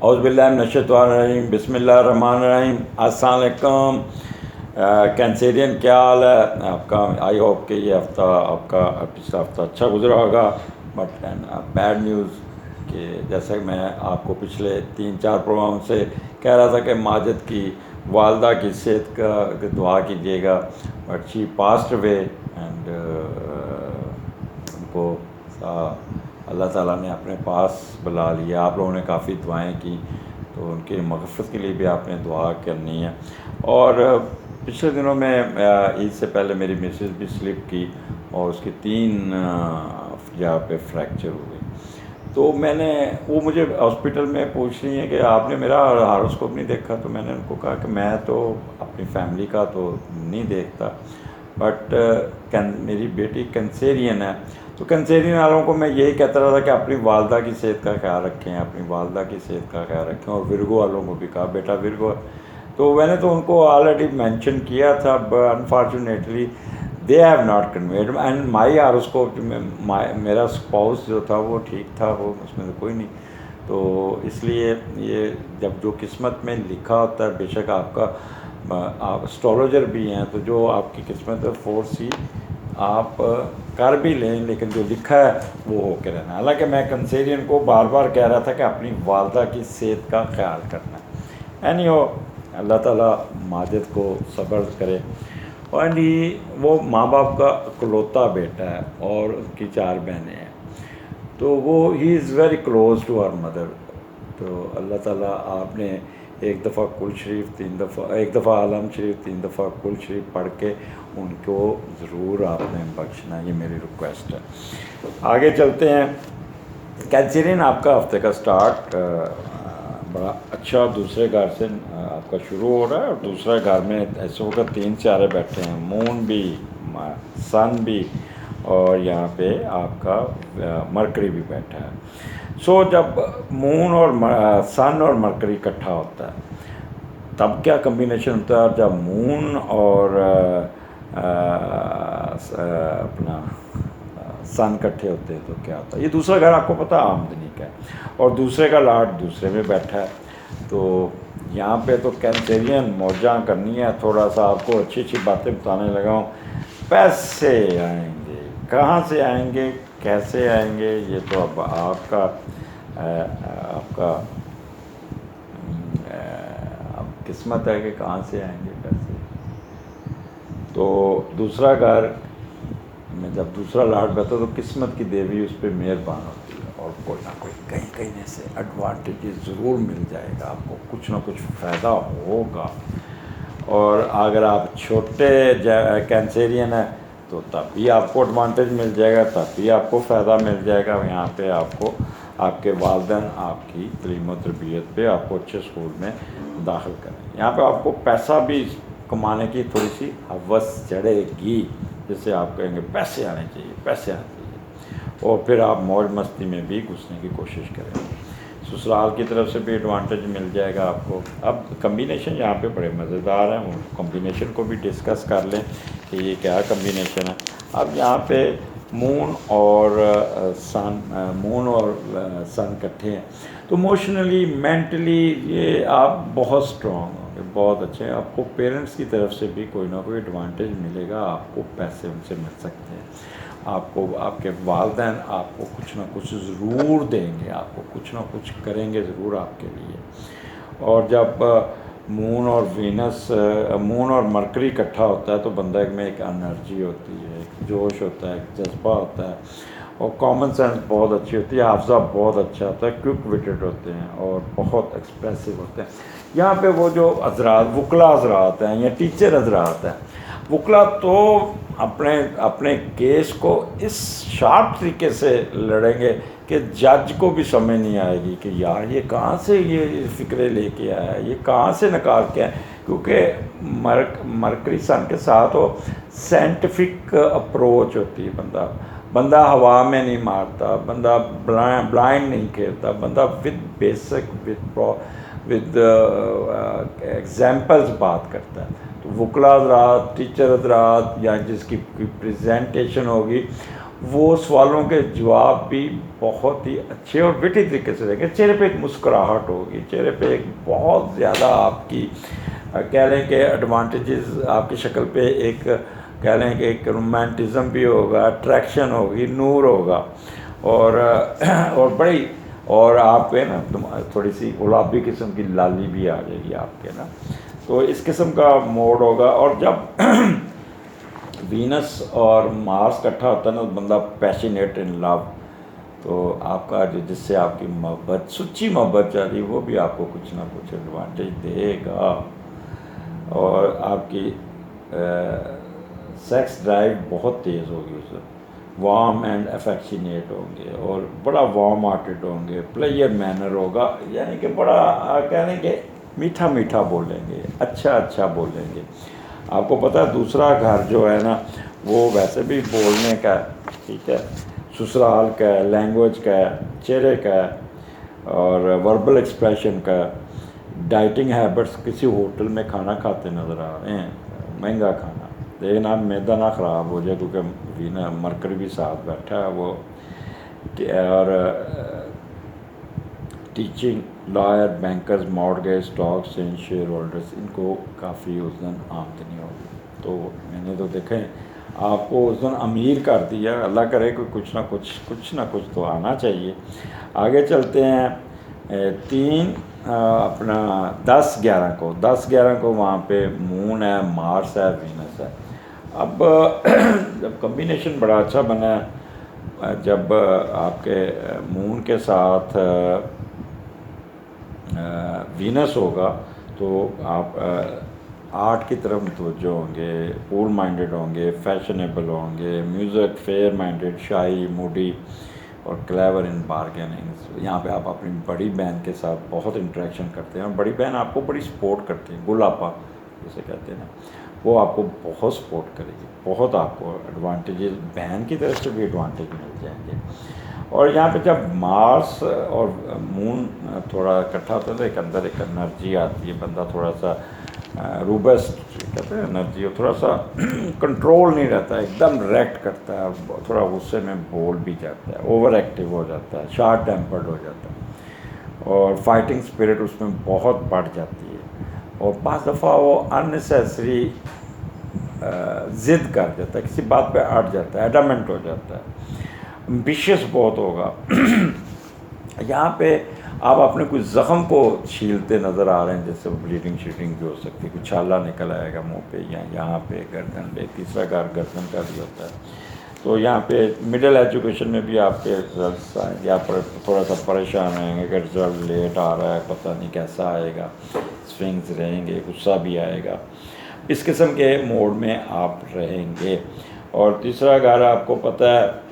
औज़ुबिल्लाहिमिनश्शैतानिर्रजीम बिस्मिल्लाहिर्रहमानिर्रहीम। अस्सलाम वालेकुम। कैंसेरियन, क्या हाल है आपका? आई होप कि ये हफ़्ता आपका पिछला हफ़्ता अच्छा गुजरा होगा। बट बैड न्यूज़ कि जैसे मैं आपको पिछले 3-4 प्रोग्राम से कह रहा था कि माजिद की वालदा की सेहत का दुआ कीजिएगा, but she passed away and उनको अल्लाह ताला ने अपने पास बुला लिया। आप लोगों ने काफ़ी दुआएं की, तो उनकी मग़फ़िरत के लिए भी आपने दुआ करनी है। और पिछले दिनों में ईद से पहले मेरी मिसेज़ भी स्लिप की और उसकी 3 जगह पे फ्रैक्चर हो गई। तो मैंने वो मुझे हॉस्पिटल में पूछ रही हैं कि आपने मेरा हारोस्कोप नहीं देखा। तो मैंने उनको कहा कि मैं तो अपनी फैमिली का तो नहीं देखता, बट मेरी बेटी कैंसेरियन है, तो कैंसेरियन वालों को मैं यही कहता रहा था कि अपनी वालदा की सेहत का ख्याल रखें, अपनी वालदा की सेहत का ख्याल रखें। और विर्गो वालों को भी कहा बेटा विर्गो, तो मैंने तो उनको ऑलरेडी मेंशन किया था, but unfortunately they have not conveyed. And my horoscope में मेरा स्पाउस जो था वो ठीक था, वो उसमें तो कोई नहीं। तो इसलिए ये जब जो किस्मत में लिखा होता है, बेशक आपका आप एस्ट्रोलॉजर भी हैं, तो जो आपकी किस्मत है फोर्स ही आप कर भी लें, लेकिन जो लिखा है वो हो के रहना। हालांकि मैं कैंसेरियन को बार बार कह रहा था कि अपनी वालदा की सेहत का ख्याल करना। एनी हो, अल्लाह ताला माजिद को सब्र करे। और वो माँ बाप का इकलौता बेटा है और उसकी 4 बहनें हैं, तो वो ही is very close to our mother. तो अल्लाह ताला आपने एक दफ़ा कुल शरीफ 3 दफ़ा, एक दफ़ा आलम शरीफ 3 दफ़ा कुल शरीफ पढ़ के उनको ज़रूर आपने बख्शना, ये मेरी रिक्वेस्ट है। आगे चलते हैं। कैंसेरियन, आपका हफ्ते का स्टार्ट बड़ा अच्छा दूसरे घर से आपका शुरू हो रहा है। और दूसरा घर में इस वक्त 3 सितारे बैठे हैं, मून भी, सन भी, और यहाँ पे आपका मरकरी भी बैठा है। सो जब मून और सन और मरकरी इकट्ठा होता है तब क्या कम्बिनेशन होता है। और जब मून और अपना सन इकट्ठे होते हैं तो क्या होता है। ये दूसरा घर आपको पता है आमदनी का है, और दूसरे का लाट दूसरे में बैठा है। तो यहाँ पे तो कैंसेरियन मौजा करनी है, थोड़ा सा आपको अच्छी अच्छी बातें बताने लगा हूँ। पैसे आएंगे, कहाँ से आएंगे, कैसे आएंगे, ये तो अब आपका अब किस्मत है कि कहाँ से आएंगे पैसे। तो दूसरा घर में जब दूसरा लाट बैठा तो किस्मत की देवी उस पर मेहरबान होती है, और कोई ना कोई कहीं कहीं से एडवांटेज ज़रूर मिल जाएगा, आपको कुछ ना कुछ फ़ायदा होगा। और अगर आप छोटे कैंसेरियन है तो तब भी आपको एडवांटेज मिल जाएगा, तब भी आपको फ़ायदा मिल जाएगा। यहाँ पे आपको आपके वालिदैन आपकी तलीम और तरबियत पे आपको अच्छे स्कूल में दाखिल करें। यहाँ पे आपको पैसा भी कमाने की थोड़ी सी हवस चढ़ेगी, जैसे आप कहेंगे पैसे आने चाहिए, पैसे आने चाहिए, और फिर आप मौज मस्ती में भी घुसने की कोशिश करेंगे। ससुराल की तरफ से भी एडवांटेज मिल जाएगा आपको। अब कम्बिनेशन यहाँ पे बड़े मज़ेदार हैं, उन कम्बिनेशन को भी डिस्कस कर लें कि ये क्या कम्बिनेशन है। अब यहाँ पे मून और सन इकट्ठे हैं, तो इमोशनली मेंटली ये आप बहुत स्ट्रॉन्ग होंगे, बहुत अच्छे हैं। आपको पेरेंट्स की तरफ से भी कोई ना कोई एडवांटेज मिलेगा, आपको पैसे उनसे मिल सकते हैं, आपको आपके वालिदैन आपको कुछ ना कुछ ज़रूर देंगे, आपको कुछ ना कुछ करेंगे ज़रूर आपके लिए। और जब मून और वीनस, मून और मरकरी इकट्ठा होता है तो बंदा में एक एनर्जी होती है, एक जोश होता है, एक जज्बा होता है, और कॉमन सेंस बहुत अच्छी होती है, हाफजा बहुत अच्छा होता है, क्विक विटेड होते हैं और बहुत एक्सप्रेसिव होते हैं। यहाँ पे वो जो हजरात वकला हजरात हैं या टीचर हजरात हैं, वकला तो अपने अपने केस को इस शार्प तरीके से लड़ेंगे कि जज को भी समझ नहीं आएगी कि यार ये कहाँ से ये फ़िक्रे लेके आया है, ये कहाँ से निकाल के आया। क्योंकि मरकरी सन के साथ वो साइंटिफिक अप्रोच होती है। बंदा हवा में नहीं मारता, बंदा ब्लाइंड नहीं खेलता, बंदा विद बेसिक विद एग्जाम्पल्स बात करता है। तो वकला हज़रात, टीचर हज़रात, या जिसकी प्रेजेंटेशन होगी वो सवालों के जवाब भी बहुत ही अच्छे और विटी तरीके से देंगे। चेहरे पे एक मुस्कुराहट होगी, चेहरे पे एक बहुत ज़्यादा आपकी कह लें कि एडवांटेजेस, आपकी शक्ल पे एक कह लें कि एक रोमांटिज़म भी होगा, अट्रैक्शन होगी, नूर होगा और और बड़ी, और आप पे ना थोड़ी सी गुलाबी किस्म की लाली भी आ जाएगी आपके ना। तो इस किस्म का मोड होगा। और जब वीनस और मार्स इकट्ठा होता है ना, बंदा पैशनेट इन लव, तो आपका जो जिससे आपकी मोहब्बत, सच्ची मोहब्बत चल रही, वो भी आपको कुछ ना कुछ एडवांटेज देगा। और आपकी सेक्स ड्राइव बहुत तेज़ होगी उस वक्त, वार्म एंड अफेक्शनेट होंगे और बड़ा वार्म हार्टेड होंगे, प्लेयर मैनर होगा, यानी कि बड़ा कह लें कि मीठा मीठा बोलेंगे, अच्छा अच्छा बोलेंगे। आपको पता है दूसरा घर जो है ना, वो वैसे भी बोलने का है, ठीक है, ससुराल का है, लैंग्वेज का है, चेहरे का है और वर्बल एक्सप्रेशन का। डाइटिंग हैबिट्स, किसी होटल में खाना खाते नज़र आ रहे हैं, महंगा खाना, लेकिन आप मैदा ना ख़राब हो जाए, क्योंकि वीना मरकरी भी साथ बैठा है वो। और teaching, lawyer, bankers, mortgage, stocks and share holders, इनको काफ़ी उस दिन आमदनी होगी। तो मैंने तो देखें आपको उस दिन अमीर कर दिया, अल्लाह करे कि कुछ ना कुछ तो आना चाहिए। आगे चलते हैं। तीन अपना 10-11 को वहाँ पे मून है, मार्स है, वीनस है। अब जब कम्बिनेशन बड़ा अच्छा बना है, जब आपके मून के साथ वीनस होगा, तो आप आर्ट की तरफ मुतवज्जो होंगे, कूल माइंडेड होंगे, फैशनेबल होंगे, म्यूज़िक, फेयर माइंडेड, शाही, मूडी और क्लेवर इन बारगेनिंग्स। यहाँ पे आप अपनी बड़ी बहन के साथ बहुत इंटरेक्शन करते हैं और बड़ी बहन आपको बड़ी सपोर्ट करती है, गुलापा जिसे कहते हैं ना, वो आपको बहुत सपोर्ट करेगी, बहुत आपको एडवांटेजेस, बहन की तरफ से भी एडवांटेज मिल जाएंगे। और यहाँ पे जब मार्स और मून थोड़ा इकट्ठा होता है तो एक अंदर एक एनर्जी आती है, बंदा थोड़ा सा रूबस्ट कहते हैं एनर्जी, और थोड़ा सा कंट्रोल नहीं रहता है, एकदम रिएक्ट करता है, थोड़ा गुस्से में बोल भी जाता है, ओवर एक्टिव हो जाता है, शार्ट टेम्पर्ड हो जाता है और फाइटिंग स्पिरिट उसमें बहुत बढ़ जाती है। और पाँच दफ़ा वो अननेसेसरी ज़िद कर जाता है, किसी बात पे अड़ जाता है, एडमेंट हो जाता है, एम्बिशियस बहुत होगा। यहाँ पे आप अपने कुछ ज़ख़म को छीलते नज़र आ रहे हैं, जैसे ब्लीडिंग शीडिंग भी हो सकती है, कुछ छाला निकल आएगा मुंह पे या यहाँ पे गर्दन पे, तीसरा गर्दन का भी होता है। तो यहाँ पे मिडिल एजुकेशन में भी आपके रिजल्ट आएंगे, आप थोड़ा सा परेशान रहेंगे कि रिज़ल्ट लेट आ रहा है, पता नहीं कैसा आएगा, स्विंग्स रहेंगे, गुस्सा भी आएगा, इस किस्म के मोड में आप रहेंगे। और तीसरा घर आपको पता है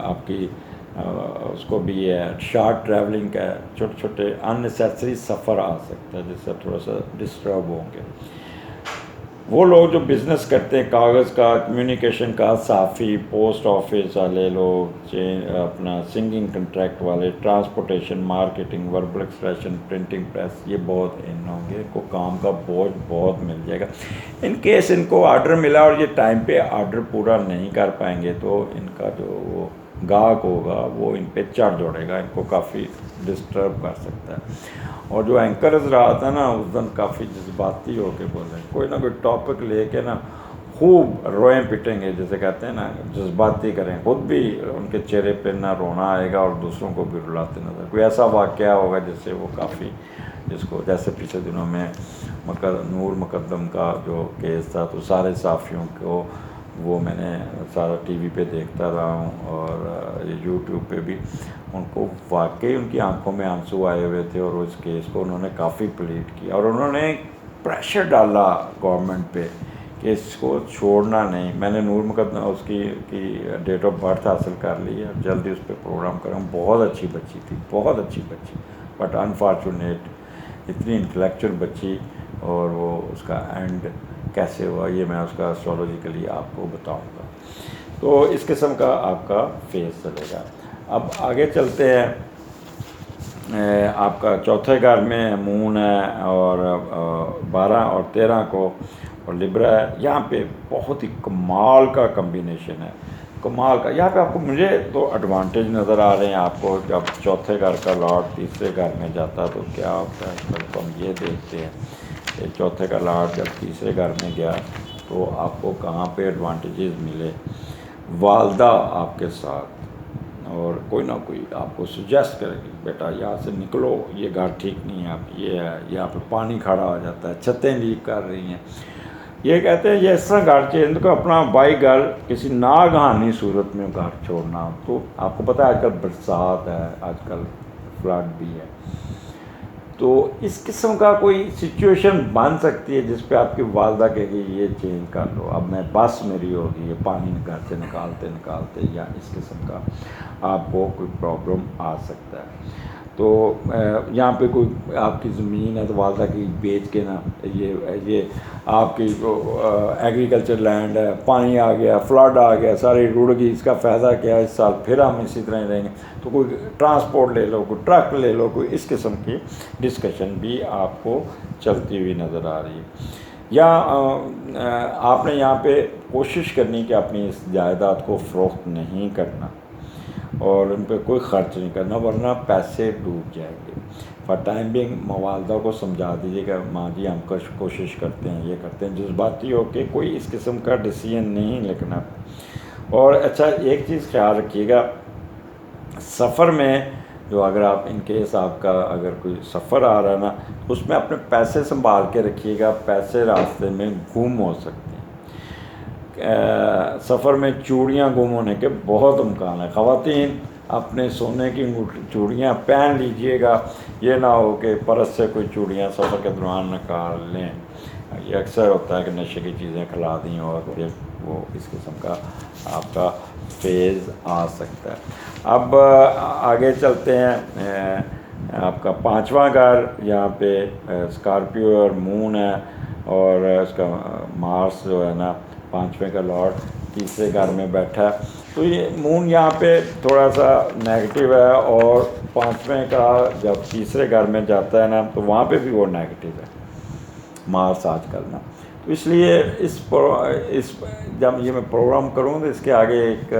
आपकी उसको भी है शार्ट ट्रैवलिंग का, छोटे छोटे अननेसेसरी सफ़र आ सकता है जिससे थोड़ा सा डिस्टर्ब होंगे। वो लोग जो बिज़नेस करते हैं, कागज़ का, कम्युनिकेशन का, साफ़ी, पोस्ट ऑफिस वाले लोग, अपना सिंगिंग कंट्रैक्ट वाले, transportation, marketing, verbal expression, printing press, ये बहुत इन होंगे, इनको काम का बोझ बहुत मिल जाएगा। इन केस इनको ऑर्डर मिला और ये टाइम पे ऑर्डर पूरा नहीं कर पाएंगे तो इनका जो वो गाहक होगा वो इन पे चढ़ दौड़ेगा, इनको काफ़ी डिस्टर्ब कर सकता है। और जो एंकर्स रहा था ना उस दिन काफ़ी जज्बाती होके बोले, कोई ना कोई टॉपिक लेके ना खूब रोएं पिटेंगे, जैसे कहते हैं ना, जज्बाती करें, खुद भी उनके चेहरे पे ना रोना आएगा और दूसरों को भी रुलाते नजर, कोई ऐसा वाक़या होगा जिससे वो काफ़ी, जिसको जैसे पिछले दिनों में नूर मुकद्दम का जो केस था, तो सारे साफ़ियों को वो मैंने सारा टीवी पे देखता रहा हूँ और यूट्यूब पे भी, उनको वाकई उनकी आंखों में आंसू आए हुए थे और उस केस को उन्होंने काफ़ी प्लीड किया और उन्होंने प्रेशर डाला गवर्नमेंट पे कि इसको छोड़ना नहीं। मैंने नूर मुकद्दम उसकी डेट ऑफ बर्थ हासिल कर ली है, जल्दी उस पर प्रोग्राम करूँ। बहुत अच्छी बच्ची थी, बहुत अच्छी बच्ची, बट अनफॉर्चुनेट इतनी इंटेलेक्चुअल बच्ची, और वो उसका एंड कैसे हुआ ये मैं उसका एस्ट्रोलॉजिकली आपको बताऊंगा। तो इस किस्म का आपका फेस चलेगा। अब आगे चलते हैं। आपका चौथे घर में मून है और 12 और 13 को, और लिब्रा है। यहाँ पे बहुत ही कमाल का कम्बिनेशन है, कमाल का। यहाँ पे आपको मुझे तो एडवांटेज नज़र आ रहे हैं आपको। जब चौथे घर का लॉर्ड तीसरे घर में जाता है तो क्या होता है, तो हम ये देखते हैं कि चौथे का लॉर्ड जब तीसरे घर में गया तो आपको कहाँ पे एडवांटेजेस मिले। वालदा आपके साथ, और कोई ना कोई आपको सुजेस्ट करेगी बेटा यहाँ से निकलो, ये घर ठीक नहीं है, आप ये है, यहाँ पे पानी खड़ा हो जाता है, छतें लीक कर रही हैं। ये कहते हैं ये इस तरह घर चाहिए इनको अपना बाई घर किसी नागहानी सूरत में घर छोड़ना। तो आपको पता है आजकल बरसात है, आजकल फ्लड भी है, तो इस किस्म का कोई सिचुएशन बन सकती है जिस पे आपकी वालदा कहेगी ये चेंज कर लो, अब मैं बस मेरी होगी, ये पानी घर से निकालते निकालते, या इस किस्म का आपको कोई प्रॉब्लम आ सकता है। तो यहाँ पे कोई आपकी ज़मीन है तो वालदा की बेच के ना, ये आपकी एग्रीकल्चर लैंड है, पानी आ गया, फ्लड आ गया, सारी रुड़ गई, इसका फ़ायदा क्या है, इस साल फिर हम इसी तरह रहेंगे। तो कोई ट्रांसपोर्ट ले लो, कोई ट्रक ले लो, कोई इस किस्म की डिस्कशन भी आपको चलती हुई नज़र आ रही है। या आपने यहाँ पे कोशिश करनी कि अपनी इस जायदाद को फ़रोख्त नहीं करना और उन पर कोई ख़र्च नहीं करना, वरना पैसे डूब जाएंगे। फॉर टाइम बिंग वालदा को समझा दीजिएगा माँ जी हम कोशिश करते हैं, ये करते हैं, जज्बाती होके कोई इस किस्म का डिसीजन नहीं लेना। और अच्छा एक चीज़ ख्याल रखिएगा, सफ़र में जो अगर आप इन केस आपका अगर कोई सफ़र आ रहा है ना, उसमें अपने पैसे संभाल के रखिएगा, पैसे रास्ते में गुम हो सकते हैं। सफ़र में चूड़ियाँ गुम होने के बहुत इम्कान है। ख़वातीन अपने सोने की चूड़ियाँ पहन लीजिएगा, ये ना हो कि परस से कोई चूड़ियाँ सफ़र के दौरान निकाल लें। ये अक्सर होता है कि नशे की चीज़ें खिला दी और फिर वो इस किस्म का आपका फेज़ आ सकता है। अब आगे चलते हैं। आपका पांचवा घर, यहाँ पे स्कॉर्पियो और मून है, और उसका मार्स जो है ना पांचवें का लॉर्ड तीसरे घर में बैठा है। तो ये मून यहाँ पे थोड़ा सा नेगेटिव है, और पांचवें का जब तीसरे घर में जाता है ना तो वहाँ पे भी वो नेगेटिव है मार्स आजकल ना। तो इसलिए इस जब ये मैं प्रोग्राम करूँ तो इसके आगे एक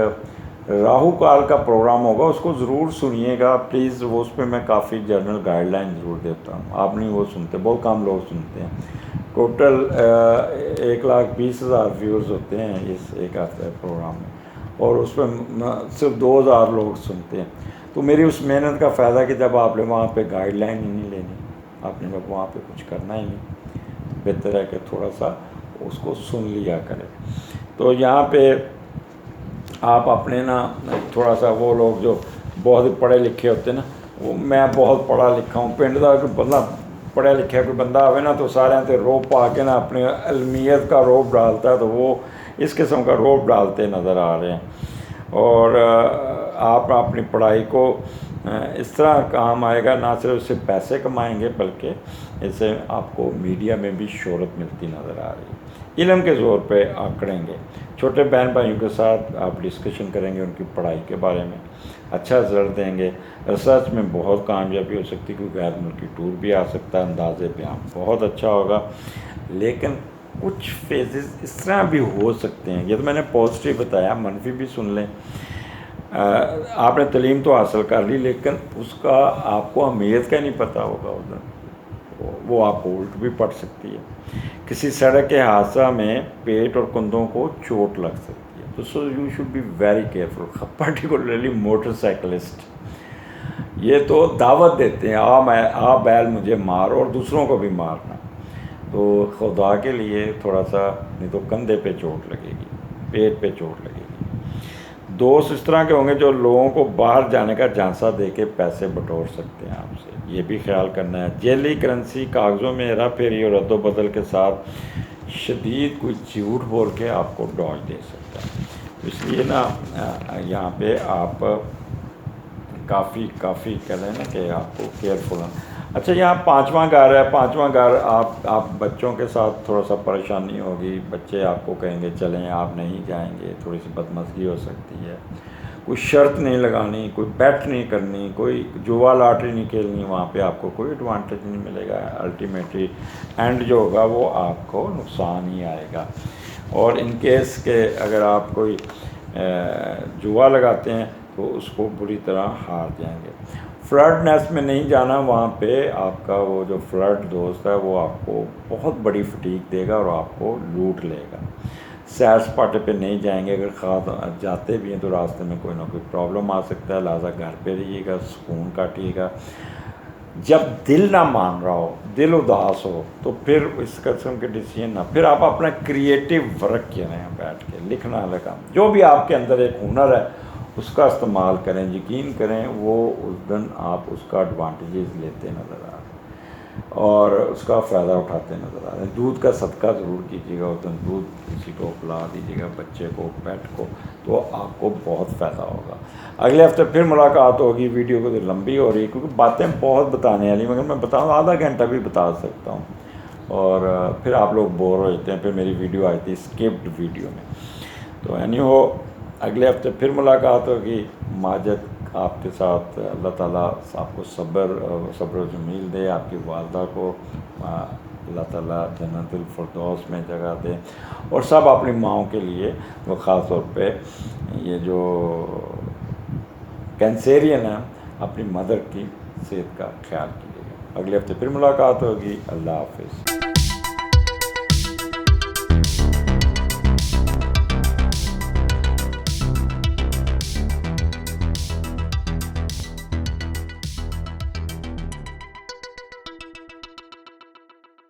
राहु काल का प्रोग्राम होगा, उसको ज़रूर सुनिएगा प्लीज़। वो उस पर मैं काफ़ी जनरल गाइडलाइन ज़रूर देता हूँ, आप नहीं वो सुनते, बहुत कम लोग सुनते हैं। टोटल 1,20,000 व्यूज़ होते हैं इस एक हफ्ते प्रोग्राम में, और उसमें सिर्फ 2,000 लोग सुनते हैं। तो मेरी उस मेहनत का फ़ायदा कि जब आपने वहाँ पे गाइडलाइन ही नहीं लेनी, आपने जब वहाँ पे कुछ करना ही नहीं, बेहतर है कि थोड़ा सा उसको सुन लिया करें। तो यहाँ पे आप अपने ना थोड़ा सा, वो लोग जो बहुत ही पढ़े लिखे होते हैं ना, वो मैं बहुत पढ़ा लिखा हूँ, पिंड का कोई बंदा पढ़ा लिखा कोई बंदा आवे ना तो सारे ते रोब पा के ना अपनी अलमियत का रोब डालता है, तो वो इस किस्म का रोब डालते नज़र आ रहे हैं। और आप अपनी पढ़ाई को इस तरह काम आएगा, ना सिर्फ इससे पैसे कमाएंगे बल्कि इससे आपको मीडिया में भी शोहरत मिलती नज़र आ रही है। इल्म के ज़ोर पे आंकड़ेंगे, छोटे बहन भाइयों के साथ आप डिस्कशन करेंगे उनकी पढ़ाई के बारे में, अच्छा रिजल्ट देंगे। रिसर्च में बहुत कामयाबी हो सकती है, कोई गैर मुल्की टूर भी आ सकता है, अंदाज़े बयां बहुत अच्छा होगा। लेकिन कुछ फेजेस इस तरह भी हो सकते हैं, ये तो मैंने पॉजिटिव बताया, मनफी भी सुन लें। आपने तालीम तो हासिल कर ली, लेकिन उसका आपको अहमियत का नहीं पता होगा, उधर वो आपको उल्ट भी पड़ सकती है। किसी सड़क के हादसा में पेट और कंधों को चोट लग सकती है, तो so you should be very careful, particularly motorcyclist. ये तो दावत देते हैं आ बैल मुझे मार, और दूसरों को भी मारना। तो खुदा के लिए थोड़ा सा, नहीं तो कंधे पे चोट लगेगी, पेट पे चोट लगेगी। दोस्त इस तरह के होंगे जो लोगों को बाहर जाने का झांसा दे के पैसे बटोर सकते हैं आपसे, ये भी ख्याल करना है। जेली करेंसी, कागज़ों में हेरा फेरी और रद्दोबदल के साथ शदीद कोई झूठ बोल के आपको डॉज दे सकता है। इसलिए ना यहाँ पे आप काफ़ी कह रहे हैं ना कि आपको केयरफुल है। अच्छा, यहाँ पांचवा घर है। पांचवा घर आप बच्चों के साथ थोड़ा सा परेशानी होगी, बच्चे आपको कहेंगे चलें, आप नहीं जाएंगे, थोड़ी सी बदमज़गी हो सकती है, कोई शर्त नहीं लगानी, कोई बेट नहीं करनी, कोई जुआ लॉटरी नहीं खेलनी, वहाँ पे आपको कोई एडवांटेज नहीं मिलेगा। अल्टीमेटली एंड जो होगा वो आपको नुकसान ही आएगा। और इन केस के अगर आप कोई जुआ लगाते हैं तो उसको बुरी तरह हार जाएंगे। फ्लड नेस्ट में नहीं जाना, वहाँ पे आपका वो जो फ्लड दोस्त है वो आपको बहुत बड़ी फटीक देगा और आपको लूट लेगा। सैर सपाटे पे नहीं जाएंगे, अगर खास जाते भी हैं तो रास्ते में कोई ना कोई प्रॉब्लम आ सकता है, लिहाजा घर पे रहिएगा, सुकून काटिएगा। जब दिल ना मान रहा हो, दिल उदास हो, तो फिर इस किस्म के डिसीजन ना, फिर आप अपना क्रिएटिव वर्क करें, बैठ के लिखना लगा, जो भी आपके अंदर एक हुनर है उसका इस्तेमाल करें। यकीन करें वो उस दिन आप उसका एडवांटेजेस लेते नज़र आ रहे हैं और उसका फ़ायदा उठाते नज़र आ रहे हैं। दूध का सदका ज़रूर कीजिएगा, उस दिन दूध किसी को पिला दीजिएगा, बच्चे को, पेट को, तो आपको बहुत फ़ायदा होगा। अगले हफ्ते फिर मुलाकात होगी। वीडियो को तो लंबी हो रही है क्योंकि बातें बहुत बताने वाली, मगर मैं बताऊँ आधा घंटा भी बता सकता हूँ और फिर आप लोग बोर हो जाते हैं। फिर मेरी वीडियो आई थी स्किप्ड वीडियो में। तो एनी हो, अगले हफ्ते फिर मुलाकात होगी। माजिद आपके साथ, अल्लाह ताला आपको सब्र जमील दे, आपकी वालदा को अल्लाह ताला जन्नतुल फिरदौस में जगह दे, और सब अपनी माँओं के लिए वो ख़ास तौर पे ये जो कैंसेरियन है अपनी मदर की सेहत का ख्याल कीजिएगा। अगले हफ्ते फिर मुलाकात होगी। अल्लाह हाफ़िज़।